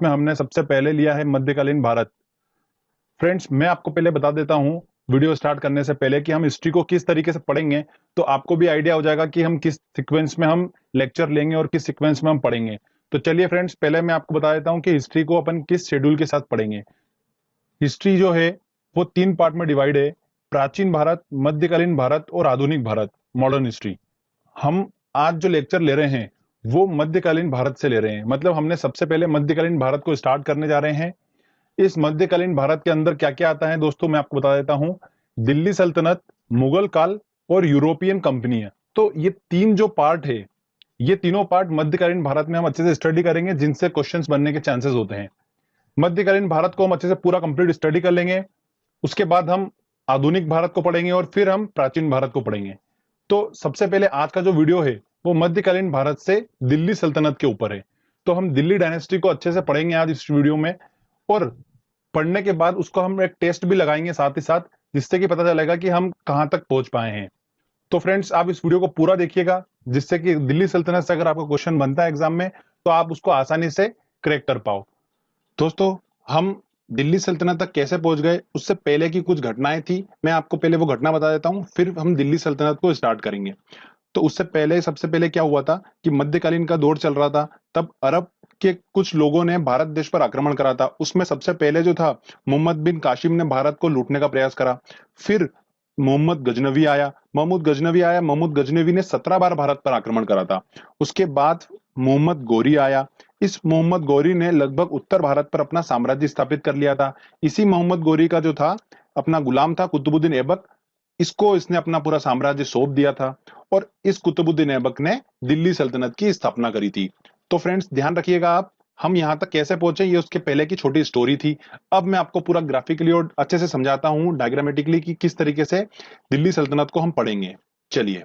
जिसमें हमने सबसे पहले लिया है मध्यकालीन भारत। फ्रेंड्स, मैं आपको पहले बता देता हूं वीडियो स्टार्ट करने से पहले कि हम हिस्ट्री को किस तरीके से पढ़ेंगे, तो आपको भी आइडिया हो जाएगा कि हम किस सीक्वेंस में हम लेक्चर लेंगे और किस सीक्वेंस में हम पढ़ेंगे। तो चलिए फ्रेंड्स, पहले मैं आपको बता देता हूं कि हिस्ट्री को अपन किस शेड्यूल के साथ पढ़ेंगे। हिस्ट्री जो है वो 3 पार्ट में डिवाइड है: प्राचीन भारत, मध्यकालीन भारत और आधुनिक भारत, मॉडर्न हिस्ट्री। हम आज जो लेक्चर ले रहे हैं वो मध्यकालीन भारत से ले रहे हैं, मतलब हमने सबसे पहले मध्यकालीन भारत को स्टार्ट करने जा रहे हैं। इस मध्यकालीन भारत के अंदर क्या क्या आता है दोस्तों, मैं आपको बता देता हूं। दिल्ली सल्तनत, मुगल काल और यूरोपियन कंपनी है। तो ये 3 जो पार्ट है, ये तीनों पार्ट मध्यकालीन भारत में हम अच्छे से स्टडी करेंगे, जिनसे क्वेश्चंस बनने के चांसेस होते हैं। मध्यकालीन भारत को हम अच्छे से पूरा कंप्लीट स्टडी कर लेंगे। उसके बाद हम आधुनिक भारत को पढ़ेंगे और फिर हम प्राचीन भारत को पढ़ेंगे। तो सबसे पहले आज का जो वीडियो है वो मध्यकालीन भारत से दिल्ली सल्तनत के ऊपर है। तो हम दिल्ली डायनेस्टी को अच्छे से पढ़ेंगे आज इस वीडियो में, और पढ़ने के बाद उसको हम एक टेस्ट भी लगाएंगे साथ ही साथ, जिससे कि पता चलेगा कि हम कहां तक पहुंच पाए हैं। तो फ्रेंड्स, आप इस वीडियो को पूरा देखिएगा, जिससे कि दिल्ली सल्तनत से अगर आपको क्वेश्चन बनता है एग्जाम में तो आप उसको आसानी से क्रैक कर पाओ। दोस्तों, हम दिल्ली सल्तनत तक कैसे पहुंच गए, उससे पहले की कुछ घटनाएं थी, मैं आपको पहले वो घटना बता देता हूं, फिर हम दिल्ली सल्तनत को स्टार्ट करेंगे। तो उससे पहले सबसे पहले क्या हुआ था कि मध्यकालीन का दौर चल रहा था। तब अरब के कुछ लोगों ने भारत देश पर आक्रमण करा था। उसमें सबसे पहले जो था, मोहम्मद बिन कासिम ने भारत को लूटने का प्रयास करा। फिर मोहम्मद गजनवी ने 17 बार भारत पर आक्रमण करा था। उसके बाद मोहम्मद गौरी आया। इस मोहम्मद गौरी ने लगभग उत्तर भारत पर अपना साम्राज्य स्थापित कर लिया था। इसी मोहम्मद गौरी का जो था अपना गुलाम था कुतुबुद्दीन ऐबक, इसको इसने अपना पूरा साम्राज्य सौंप दिया था। और इस कुतुबुद्दीन ऐबक ने दिल्ली सल्तनत की स्थापना करी थी। तो फ्रेंड्स, ध्यान रखिएगा आप, हम यहां तक कैसे पहुंचे ये उसके पहले की छोटी स्टोरी थी। अब मैं आपको पूरा ग्राफिकली और अच्छे से समझाता हूं, डायग्रामेटिकली, कि किस तरीके से दिल्ली सल्तनत को हम पढ़ेंगे। चलिए,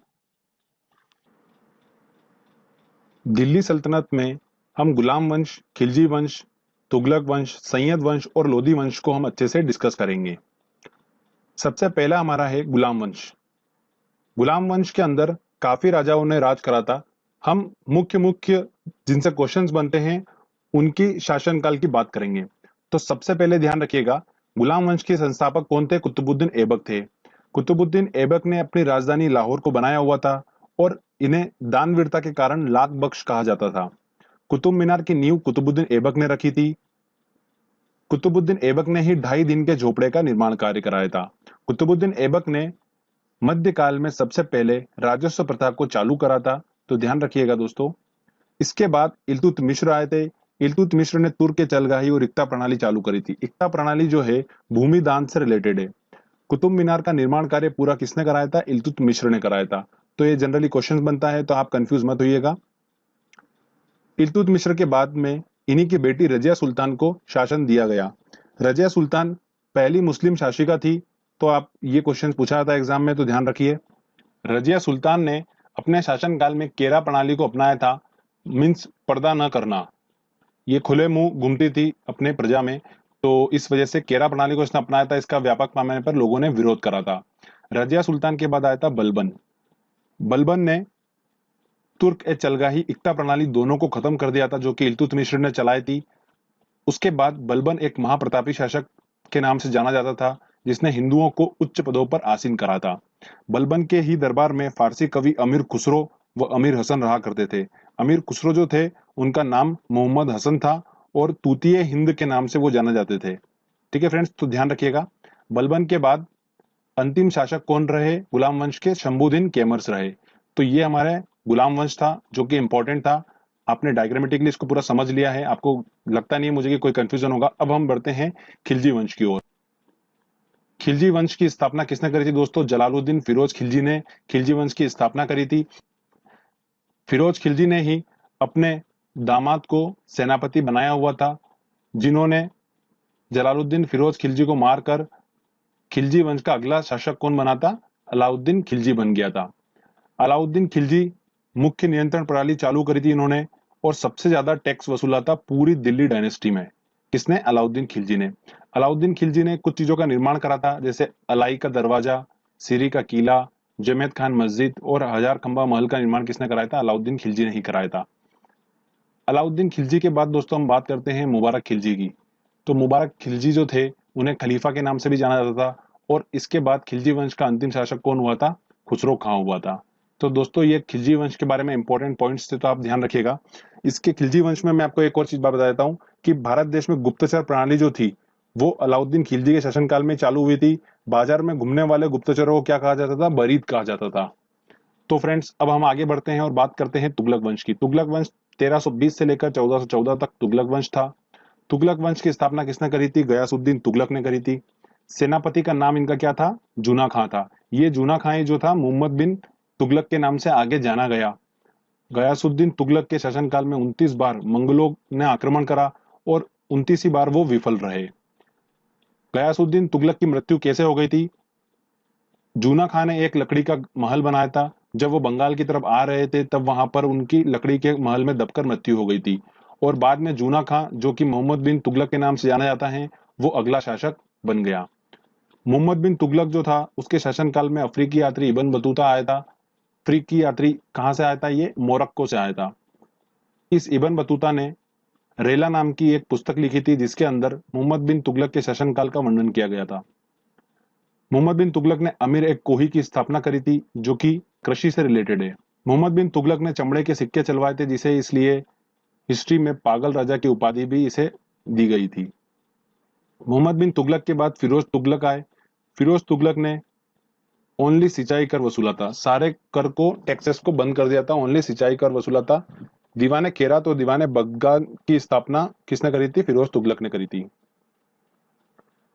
दिल्ली सल्तनत में हम गुलाम वंश, खिलजी वंश, तुगलक वंश, सैयद वंश और लोधी वंश को हम अच्छे से डिस्कस करेंगे। सबसे पहला हमारा है गुलाम वंश। गुलाम वंश के अंदर काफी राजाओं ने राज करा था। हम मुख्य मुख्य जिनसे क्वेश्चंस बनते हैं उनकी शासनकाल की बात करेंगे। तो सबसे पहले ध्यान रखिएगा, गुलाम वंश के संस्थापक कौन थे? कुतुबुद्दीन ऐबक थे। कुतुबुद्दीन ऐबक ने अपनी राजधानी लाहौर को बनाया हुआ था और इन्हें दानवीरता के कारण लाख बख्श कहा जाता था। कुतुब मीनार की नींव कुतुबुद्दीन ऐबक ने रखी थी। कुतुबुद्दीन ऐबक ने ही 2.5 दिन के झोपड़े का निर्माण कार्य कराया था। कुतुबुद्दीन ऐबक ने मध्यकाल में सबसे पहले राजस्व प्रथा को चालू करा था। तो ध्यान रखिएगा दोस्तों। इसके बाद इल्तुतमिश आए थे। इल्तुतमिश ने तुर्क के चलगाही और इक्ता प्रणाली चालू करी थी। इक्ता प्रणाली जो है भूमि दान से रिलेटेड है। कुतुब मीनार का निर्माण कार्य पूरा किसने कराया था? इल्तुतमिश ने कराया था। तो ये जनरली क्वेश्चन बनता है, तो आप कंफ्यूज मत होइएगा। इल्तुतमिश के बाद में इन्हीं की बेटी रजिया सुल्तान को शासन दिया गया। रजिया सुल्तान पहली मुस्लिम शासिका थी। तो आप ये क्वेश्चन पूछा था एग्जाम में, तो ध्यान रखिए। रजिया सुल्तान ने अपने शासनकाल में केरा प्रणाली को अपनाया था। मीन्स पर्दा न करना, ये खुले मुंह घूमती थी अपने प्रजा में, तो इस वजह से केरा प्रणाली को इसने अपनाया था। इसका व्यापक पैमाने पर लोगों ने विरोध करा था। रजिया सुल्तान के बाद आया था बलबन। बलबन ने तुर्क ए चलगाही इक्ता प्रणाली दोनों को खत्म कर दिया था, जो कि इल्तुतमिश ने चलाई थी। उसके बाद बलबन एक महाप्रतापी शासक के नाम से जाना जाता था, जिसने हिंदुओं को उच्च पदों पर आसीन करा था। बलबन के ही दरबार में फारसी कवि अमीर खुसरो व अमीर हसन रहा करते थे। अमीर खुसरो जो थे, उनका नाम मोहम्मद हसन था और तूतिए हिंद के नाम से वो जाने जाते थे। ठीक है फ्रेंड्स, तो ध्यान रखिएगा। बलबन के बाद अंतिम शासक कौन रहे? गुलाम वंश के शंभुद्दीन कैमर्स रहे। तो ये हमारे गुलाम वंश था, जो कि इंपॉर्टेंट था। आपने डायग्रामेटिकली इसको पूरा समझ लिया है, आपको लगता नहीं है मुझे कि कोई कंफ्यूजन होगा। अब हम बढ़ते हैं खिलजी वंश की ओर। खिलजी वंश की स्थापना किसने करी थी दोस्तों? जलालुद्दीन फिरोज खिलजी ने खिलजी वंश की स्थापना करी थी। फिरोज खिलजी ने ही अपने दामाद को सेनापति बनाया हुआ था, जिन्होंने जलालुद्दीन फिरोज खिलजी को मारकर खिलजी वंश का अगला शासक कौन बना था? अलाउद्दीन खिलजी बन गया था। अलाउद्दीन खिलजी मुख्य नियंत्रण प्रणाली चालू करी थी इन्होंने, और सबसे ज्यादा टैक्स वसूला था पूरी दिल्ली डायनेस्टी में। किसने? अलाउद्दीन खिलजी ने। अलाउद्दीन खिलजी ने कुछ चीजों का निर्माण करा था, जैसे अलाई का दरवाजा, सीरी का किला, जमेत खान मस्जिद और हजार खंबा महल का निर्माण किसने कराया था? अलाउद्दीन खिलजी ने ही कराया था। अलाउद्दीन खिलजी के बाद दोस्तों हम बात करते हैं मुबारक खिलजी की। तो मुबारक खिलजी जो थे उन्हें खलीफा के नाम से भी जाना जाता था, और इसके बाद खिलजी वंश का अंतिम शासक कौन हुआ था? खुसरो खां हुआ था। तो दोस्तों ये खिलजी वंश के बारे में इंपॉर्टेंट पॉइंट्स थे, तो आप ध्यान रखिएगा। इसके खिलजी वंश में मैं आपको एक और चीज बता देता हूँ कि भारत देश में गुप्तचर प्रणाली जो थी वो अलाउद्दीन खिलजी के शासनकाल में चालू हुई थी। बाजार में घूमने वाले गुप्तचरों को क्या कहा जाता था? बरीद कहा जाता था। तो फ्रेंड्स अब हम आगे बढ़ते हैं और बात करते हैं तुगलक वंश की। तुगलक वंश 1320 से लेकर 1414 तक तुगलक वंश था। तुगलक वंश की स्थापना किसने करी थी? गयासुद्दीन तुगलक ने करी थी। सेनापति का नाम इनका क्या था? जूना खां था। ये जूना खां ही जो था मोहम्मद बिन तुगलक के नाम से आगे जाना गया। गयासुद्दीन तुगलक के शासनकाल में 29 बार मंगलों ने आक्रमण करा और 29 बार वो विफल रहे। गयासुद्दीन तुगलक की मृत्यु कैसे हो गई थी? जूना खां ने एक लकड़ी का महल बनाया था। जब वो बंगाल की तरफ आ रहे थे तब वहां पर उनकी लकड़ी के महल में दबकर मृत्यु हो गई थी, और बाद में जूना खां जो कि मोहम्मद बिन तुगलक के नाम से जाना जाता है वो अगला शासक बन गया। मोहम्मद बिन तुगलक जो था उसके शासनकाल में अफ्रीकी यात्री इब्न बतूता आया था। अफ्रीकी यात्री कहां से आया था? ये मोरक्को से आया था। इस इब्न बतूता ने रेला नाम की एक पुस्तक लिखी थी जिसके अंदर मोहम्मद बिन तुगलक के शासनकाल का वर्णन किया गया था। मोहम्मद बिन तुगलक ने अमीर एक कोही की स्थापना करी थी जो कि कृषि से रिलेटेड है। मोहम्मद बिन तुगलक ने चमड़े के सिक्के चलवाए थे, जिसे इसलिए हिस्ट्री में पागल राजा की उपाधि भी इसे दी गई थी। मोहम्मद बिन तुगलक के बाद फिरोज तुगलक आए। फिरोज तुगलक ने ओनली सिंचाई कर वसूला था, सारे कर को टैक्सेस को बंद कर दिया था, ओनली सिंचाई कर वसूला था। दीवाने खेरात और दीवाने बग्गा की स्थापना किसने करी थी? फिरोज तुगलक ने करी थी।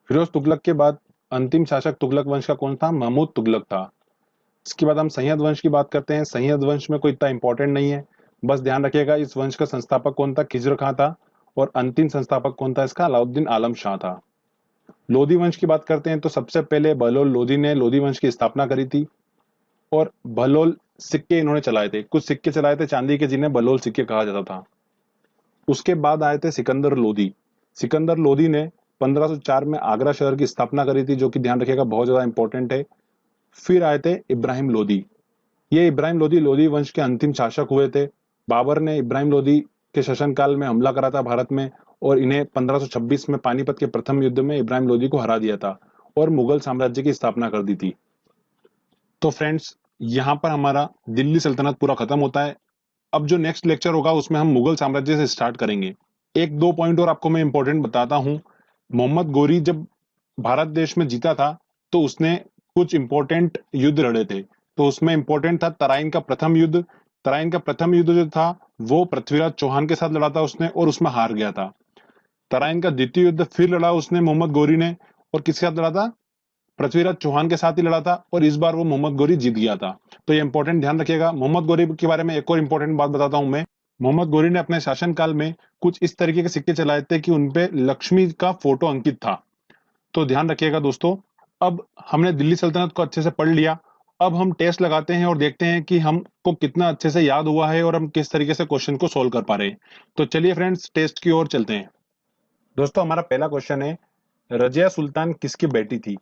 फिरोज तुगलक के बाद अंतिम शासक तुगलक वंश का कौन था? महमूद तुगलक था। इसके बाद हम सैयद वंश की बात करते हैं। सैयद वंश में कोई इतना इंपॉर्टेंट नहीं है, बस ध्यान रखिएगा इस वंश का संस्थापक कौन था? खिज्र खां था। और अंतिम संस्थापक कौन था इसका? अलाउद्दीन आलम शाह था। लोधी वंश की बात करते हैं तो सबसे पहले बहलोल लोधी ने लोधी वंश की स्थापना करी थी, और बहलोल सिक्के इन्होंने चलाए थे। कुछ सिक्के चलाए थे चांदी के जिन्हें बहलोल सिक्के कहा जाता था। उसके बाद आए थे सिकंदर लोधी। सिकंदर लोधी ने 1504 में आगरा शहर की स्थापना करी थी, जो कि ध्यान रखिएगा बहुत ज्यादा इंपॉर्टेंट है। फिर आए थे इब्राहिम लोधी। ये इब्राहिम लोधी लोधी वंश के अंतिम शासक हुए थे। बाबर ने इब्राहिम लोधी के शासनकाल में हमला करा था भारत में, और इन्हें 1526 में पानीपत के प्रथम युद्ध में इब्राहिम लोधी को हरा दिया था और मुगल साम्राज्य की स्थापना कर दी थी। तो फ्रेंड्स यहाँ पर हमारा दिल्ली सल्तनत पूरा खत्म होता है। अब जो नेक्स्ट लेक्चर होगा उसमें हम मुगल साम्राज्य से स्टार्ट करेंगे। एक दो पॉइंट और आपको मैं इंपॉर्टेंट बताता हूँ। मोहम्मद गोरी जब भारत देश में जीता था तो उसने कुछ इंपॉर्टेंट युद्ध लड़े थे। तो उसमें इंपॉर्टेंट था तराइन का प्रथम युद्ध। तराइन का प्रथम युद्ध जो था वो पृथ्वीराज चौहान के साथ लड़ा था उसने, और उसमें हार गया था। तराइन का द्वितीय युद्ध फिर लड़ा उसने मोहम्मद गोरी ने, और किसके साथ लड़ा था? पृथ्वीराज चौहान के साथ ही लड़ा था, और इस बार वो मोहम्मद गोरी जीत गया था। तो ये इंपॉर्टेंट ध्यान रखिएगा। मोहम्मद गोरी के बारे में एक और इंपॉर्टेंट बात बताता हूं मैं। मोहम्मद गोरी ने अपने शासनकाल में कुछ इस तरीके के सिक्के चलाए थे कि उनपे लक्ष्मी का फोटो अंकित था। तो ध्यान रखिएगा दोस्तों। अब हमने दिल्ली सल्तनत को अच्छे से पढ़ लिया। अब हम टेस्ट लगाते हैं और देखते हैं कि हमको कितना अच्छे से याद हुआ है और हम किस तरीके से क्वेश्चन को सोल्व कर पा रहे हैं। तो चलिए फ्रेंड्स टेस्ट की ओर चलते हैं। दोस्तों हमारा पहला क्वेश्चन है, रजिया सुल्तान किसकी बेटी थी?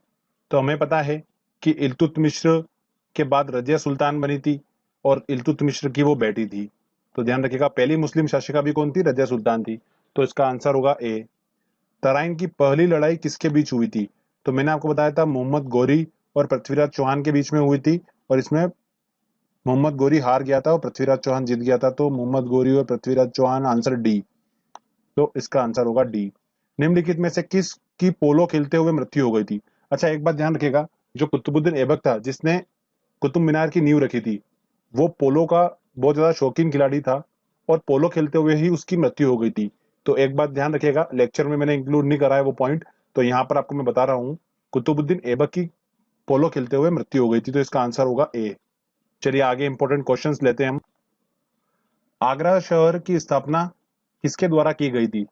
तो हमें पता है कि इल्तुतमिश के बाद रजिया सुल्तान बनी थी, और इल्तुतमिश की वो बेटी थी। तो ध्यान रखिएगा पहली मुस्लिम शासिका भी कौन थी? रजिया सुल्तान थी। तो इसका आंसर होगा ए। तराइन की पहली लड़ाई किसके बीच हुई थी? तो मैंने आपको बताया था मोहम्मद गोरी और पृथ्वीराज चौहान के बीच में हुई थी, और इसमें मोहम्मद गोरी हार गया था और पृथ्वीराज चौहान जीत गया था। तो मोहम्मद गोरी और पृथ्वीराज चौहान, आंसर डी। तो इसका आंसर होगा डी। निम्नलिखित में से किस की पोलो खेलते हुए मृत्यु हो गई थी? अच्छा एक बात ध्यान रखिएगा, जो कुतुबुद्दीन ऐबक था जिसने कुतुब मीनार की नींव रखी थी, वो पोलो का बहुत ज्यादा शौकीन खिलाड़ी था, और पोलो खेलते हुए ही उसकी मृत्यु हो गई थी। तो एक बात ध्यान रखिएगा, लेक्चर में मैंने इंक्लूड नहीं करा है वो पॉइंट, तो यहाँ पर आपको मैं बता रहा हूँ कुतुबुद्दीन ऐबक की पोलो खेलते हुए मृत्यु हो गई थी। तो इसका आंसर होगा ए। चलिए आगे इंपॉर्टेंट क्वेश्चंस लेते हैं हम। आगरा शहर की स्थापना किसके द्वारा की गई थी?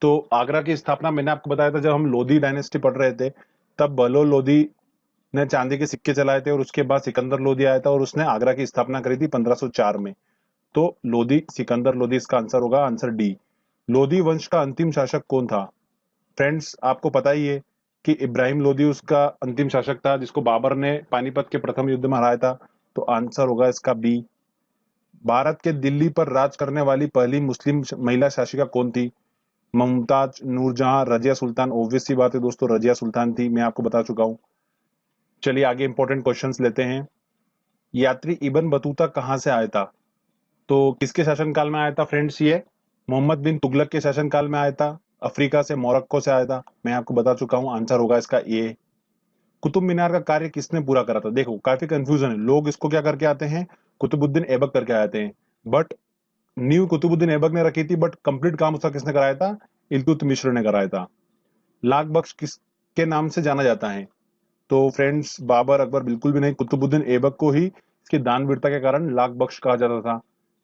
तो आगरा की स्थापना मैंने आपको बताया था जब हम लोधी डायनेस्टी पढ़ रहे थे, तब बहलोल लोधी ने चांदी के सिक्के चलाए थे, और उसके बाद सिकंदर लोधी आया था और उसने आगरा की स्थापना करी थी 1504 में। तो लोधी, सिकंदर लोधी इसका आंसर होगा, आंसर डी। लोधी वंश का अंतिम शासक कौन था? फ्रेंड्स आपको पता ही है कि इब्राहिम लोधी उसका अंतिम शासक था, जिसको बाबर ने पानीपत के प्रथम युद्ध में हराया था। तो आंसर होगा इसका बी। भारत के दिल्ली पर राज करने वाली पहली मुस्लिम महिला शासिका कौन थी? मुमताज, नूरजहां, रजिया सुल्तान। ऑब्वियस सी बात है दोस्तों, रजिया सुल्तान थी, मैं आपको बता चुका हूं। चलिए आगे इंपॉर्टेंट क्वेश्चंस लेते हैं। यात्री इब्न बतूता कहां से आया था? तो किसके शासनकाल में आया था फ्रेंड्स? ये मोहम्मद बिन तुगलक के शासनकाल में आया था। अफ्रीका से, मोरक्को से आया था। मैं आपको बता चुका हूं, आंसर होगा इसका ए। कुतुब मीनार का कार्य किसने पूरा करा था? देखो काफी कंफ्यूजन है, लोग इसको क्या करके आते हैं, कुतुबुद्दीन ऐबक करके आते हैं, बट न्यू कुतुबुद्दीन ऐबक ने रखी थी, बट कंप्लीट काम उसका किसने कराया था? इल्तुतमिश ने कराया था। लाख बख्श किसके नाम से जाना जाता है? तो फ्रेंड्स बाबर, अकबर बिल्कुल भी नहीं, कुतुबुद्दीन ऐबक को ही इसकी दानवीरता के कारण लाख बख्श कहा जाता था।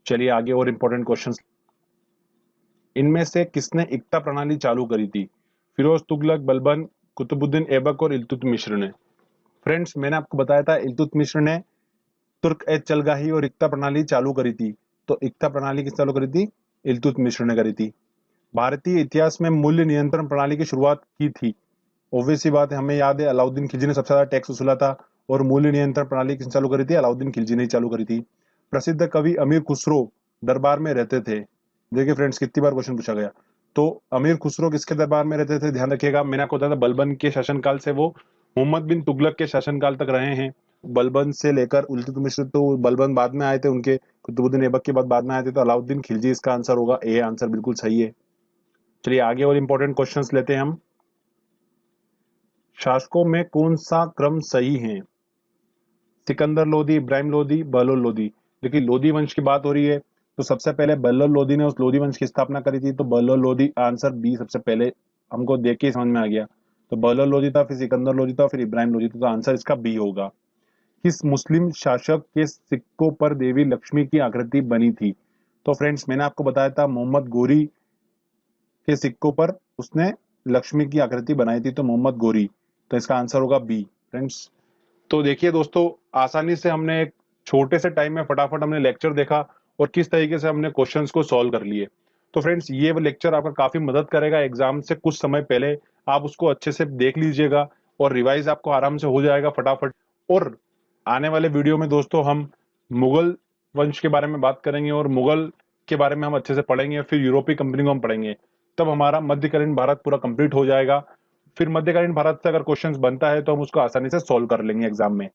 चलिए आगे और इंपॉर्टेंट क्वेश्चन। इनमें से किसने इक्ता प्रणाली चालू करी थी? फिरोज तुगलक, बलबन, कुतुबुद्दीन ऐबक और इल्तुतमिश ने। फ्रेंड्स मैंने आपको बताया था इल्तुतमिश ने तुर्क ए चलगाही और इक्ता प्रणाली चालू करी थी। तो इक्ता प्रणाली किस चालू करी थी? इल्तुतमिश ने करी थी। भारतीय इतिहास में मूल्य नियंत्रण प्रणाली की शुरुआत की थी। ऑब्वियस सी बात है, हमें याद है अलाउद्दीन खिलजी ने सबसे ज्यादा टैक्स वसूला था, और मूल्य नियंत्रण प्रणाली किसने चालू करी थी? अलाउद्दीन खिलजी ने चालू करी थी। प्रसिद्ध कवि अमीर खुसरो दरबार में रहते थे। देखिए फ्रेंड्स कितनी बार क्वेश्चन पूछा गया। तो अमीर खुसरो किसके दरबार में रहते थे? ध्यान रखिएगा, मैंने आपको बताया था बलबन के शासनकाल से वो मोहम्मद बिन तुगलक के शासनकाल तक रहे हैं। बलबन से लेकर इल्तुतमिश, तो बलबन बाद में आए थे, उनके कुतुबुद्दीन ऐबक के बाद में आए थे, तो अलाउद्दीन खिलजी इसका आंसर होगा ए। आंसर बिल्कुल सही है। चलिए आगे और इंपॉर्टेंट क्वेश्चंस लेते हैं हम। शासकों में कौन सा क्रम सही है? सिकंदर लोदी, इब्राहिम लोदी, बहलोल लोदी। देखिए लोदी वंश की बात हो रही है, तो सबसे पहले बहलोल लोदी ने उस लोदी वंश की स्थापना करी थी, तो बहलोल लोदी आंसर बी सबसे पहले हमको देख के समझ में आ गया। तो बहलोल लोदी था, फिर सिकंदर लोदी था, फिर इब्राहिम लोदी था, तो आंसर इसका बी होगा। किस मुस्लिम शासक के सिक्कों पर देवी लक्ष्मी की आकृति बनी थी? तो फ्रेंड्स मैंने आपको बताया था मोहम्मद गोरी के सिक्कों पर उसने लक्ष्मी की आकृति बनाई थी, तो मोहम्मद गोरी। तो इसका आंसर होगा बी फ्रेंड्स। तो देखिए दोस्तों, आसानी से हमने एक छोटे से टाइम में फटाफट हमने लेक्चर देखा और किस तरीके से हमने क्वेश्चंस को सॉल्व कर लिए। तो फ्रेंड्स ये लेक्चर आपका काफी मदद करेगा एग्जाम से कुछ समय पहले। आप उसको अच्छे से देख लीजिएगा और रिवाइज आपको आराम से हो जाएगा फटाफट। और आने वाले वीडियो में दोस्तों हम मुगल वंश के बारे में बात करेंगे और मुगल के बारे में हम अच्छे से पढ़ेंगे, फिर यूरोपीय कंपनी को हम पढ़ेंगे। तब हमारा मध्यकालीन भारत पूरा कंप्लीट हो जाएगा। फिर मध्यकालीन भारत से अगर क्वेश्चंस बनता है तो हम उसको आसानी से सॉल्व कर लेंगे एग्जाम में।